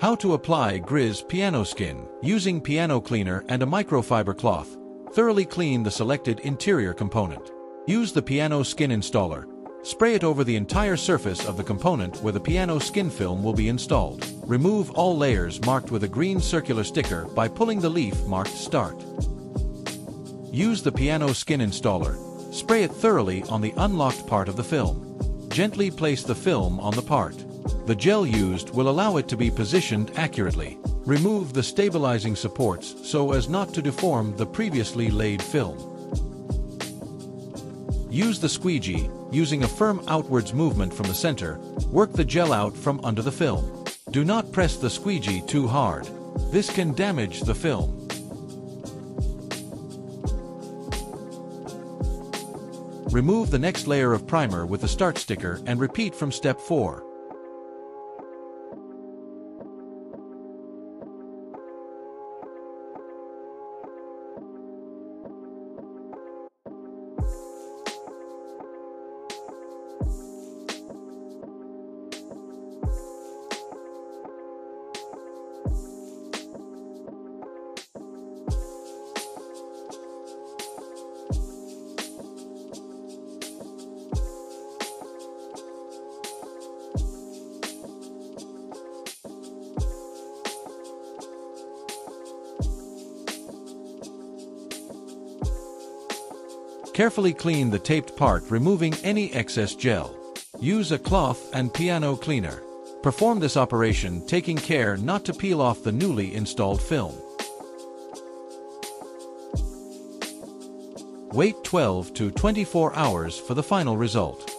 How to apply Grizz PianoSkin. Using piano cleaner and a microfiber cloth, thoroughly clean the selected interior component. Use the PianoSkin installer. Spray it over the entire surface of the component where the PianoSkin film will be installed. Remove all layers marked with a green circular sticker by pulling the leaf marked Start. Use the PianoSkin installer. Spray it thoroughly on the unlocked part of the film. Gently place the film on the part. The gel used will allow it to be positioned accurately. Remove the stabilizing supports so as not to deform the previously laid film. Use the squeegee. Using a firm outwards movement from the center, work the gel out from under the film. Do not press the squeegee too hard. This can damage the film. Remove the next layer of primer with the Start sticker and repeat from step 4. Carefully clean the taped part, removing any excess gel. Use a cloth and piano cleaner. Perform this operation, taking care not to peel off the newly installed film. Wait 12 to 24 hours for the final result.